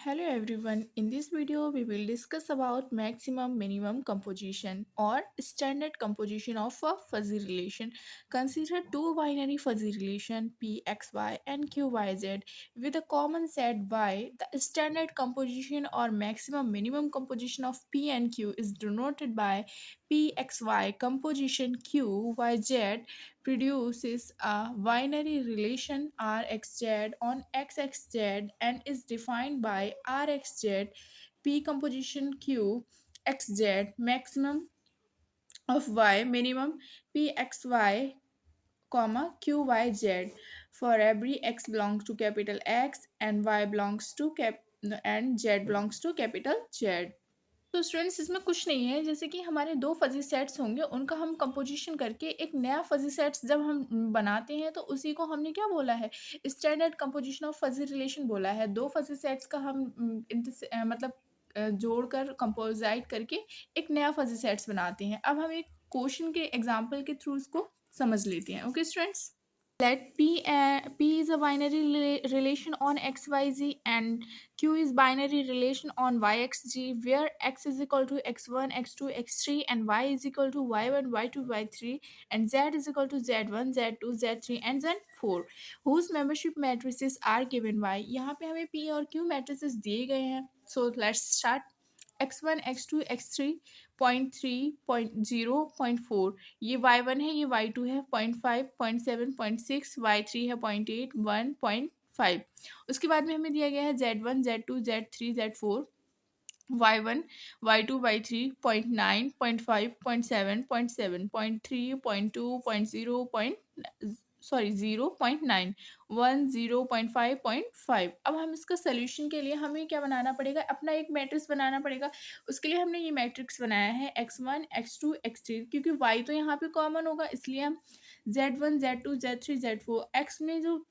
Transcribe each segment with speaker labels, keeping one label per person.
Speaker 1: Hello everyone. In this video, we will discuss about maximum minimum composition or standard composition of a fuzzy relation. Consider two binary fuzzy relation pxy and qyz with a common set y. The standard composition or maximum minimum composition of p and q is denoted by pxy composition qyz produces a binary relation Rxz on XXZ and is defined by Rxz P composition Q xz maximum of y minimum Pxy qyz for every x belongs to capital X and y belongs to and z belongs to capital Z. तो students इसमें कुछ नहीं है, जैसे कि हमारे दो fuzzy sets होंगे, उनका हम कंपोजिशन करके एक नया फजी सेट्स जब हम बनाते हैं तो उसी को हमने क्या बोला है, standard composition of fuzzy relation बोला है। दो फजी सेट्स का हम मतलब जोड़कर कंपोजाइट करके एक नया फजी सेट्स बनाते हैं। अब हम एक क्वेश्चन के एग्जाम्पल के थ्रू इसको समझ लेते हैं। Okay students, let p is a binary relation on xyz and q is binary relation on yxg where x is equal to x1 x2 x3 and y is equal to y1 y2 y3 and z is equal to z1 z2 z3 and z4 whose membership matrices are given by। यहाँ पे हमें p और q matrices दिए गए हैं। so let's start। x1 x2 x3 0.3 0.0 0.4 ये y1 है, ये y2 है 0.5 0.7 0.6 y3 है 0.8 1 0.5। उसके बाद में हमें दिया गया है z1 z2 z3 z4 y1 y2 y3 0.9 0.5 0.7 0.7 0.3 0.2 0.0 0.9 1 0.5 0.5। अब हम इसका सोल्यूशन के लिए हमें क्या बनाना पड़ेगा, अपना एक मैट्रिक्स बनाना पड़ेगा। उसके लिए हमने ये मैट्रिक्स बनाया है x1 x2 x3 क्योंकि y तो यहाँ पे कॉमन होगा, इसलिए हम z1 z2 z3 z4 x में जो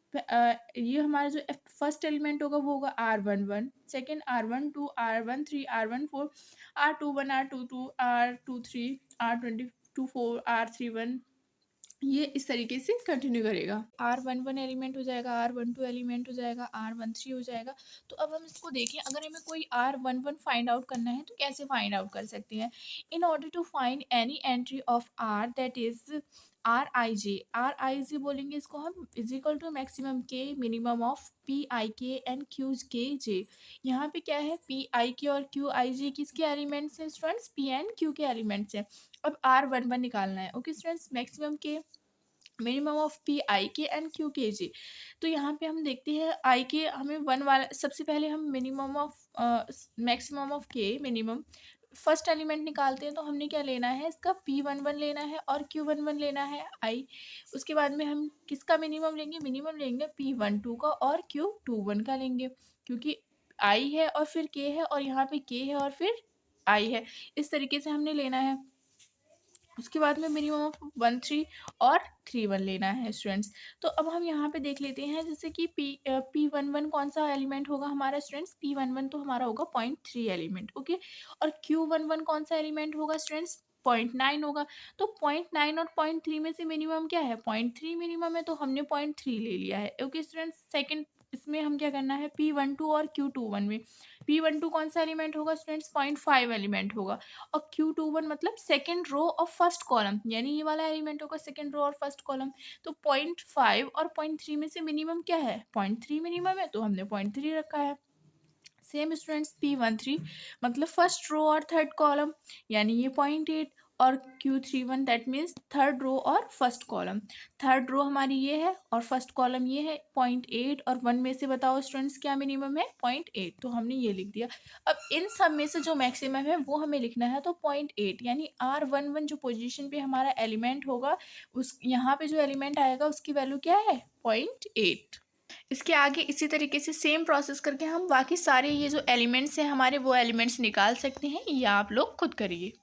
Speaker 1: ये हमारा जो फर्स्ट एलिमेंट होगा वो होगा r11, second r12 r13 r14 r21 r22 r23 r24 r31, ये इस तरीके से कंटिन्यू करेगा। r11 एलिमेंट हो जाएगा, r12 एलिमेंट हो जाएगा, r13 हो जाएगा। तो अब हम इसको देखें, अगर हमें कोई r11 फाइंड आउट करना है तो कैसे फाइंड आउट कर सकते हैं। In order to find any entry of r that is r i j बोलेंगे इसको हम, is equal to maximum k minimum of p i k and q k j। यहाँ पे क्या है, p i k और q i j किसके elements हैं स्टूडेंट्स, p एंड q के एलिमेंट्स हैं। अब r11 निकालना है। Okay students, maximum k minimum of P I के एंड क्यू के जी। तो यहाँ पे हम देखते हैं आई के हमें वन वाला, सबसे पहले हम मिनिमम ऑफ मैक्सिमम ऑफ के मिनिमम फर्स्ट एलिमेंट निकालते हैं। तो हमने क्या लेना है, इसका p11 लेना है और q11 लेना है आई। उसके बाद में हम किसका मिनिमम लेंगे, मिनिमम लेंगे p12 का और q21 का लेंगे, क्योंकि आई है और फिर k है और यहाँ पे k है और फिर आई है। इस तरीके से हमने लेना है। उसके बाद में मिनिमम ऑफ 13 और 31 लेना है स्टूडेंट्स। तो अब हम यहाँ पे देख लेते हैं, जैसे कि p11 कौन सा एलिमेंट होगा हमारा स्टूडेंट्स, p11 तो हमारा होगा 0.3 एलिमेंट। ओके, और q11 कौन सा एलिमेंट होगा स्टूडेंट्स, 0.9 होगा। तो 0.9 और 0.3 में से मिनिमम क्या है, 0.3 मिनिमम है, तो हमने 0.3 ले लिया है। ओके स्टूडेंट्स, सेकंड इसमें हम क्या करना है, p12 और q21 में p12 कौन सा एलिमेंट होगा स्टूडेंट्स, 0.5 एलिमेंट होगा और q21 मतलब second row of first column, यानी ये वाला एलिमेंट होगा सेकेंड रो और फर्स्ट कॉलम। तो 0.5 और 0.3 में से मिनिमम क्या है, 0.3 मिनिमम है, तो हमने 0.3 रखा है। सेम स्टूडेंट्स p13 मतलब फर्स्ट रो और थर्ड कॉलम, यानी ये 0.8 और q31 that means third row और फर्स्ट कॉलम। थर्ड रो हमारी ये है और फर्स्ट कॉलम ये है 0.8 और 1 में से बताओ स्टूडेंट्स क्या मिनिमम है, 0.8, तो हमने ये लिख दिया। अब इन सब में से जो मैक्सिमम है वो हमें लिखना है, तो 0.8 यानी r11 जो पोजीशन पे हमारा एलिमेंट होगा उस यहाँ पे जो एलिमेंट आएगा उसकी वैल्यू क्या है, 0.8। इसके आगे इसी तरीके से सेम प्रोसेस करके हम बाकी सारे ये जो एलिमेंट्स हैं हमारे वो एलिमेंट्स निकाल सकते हैं, या आप लोग खुद करिए।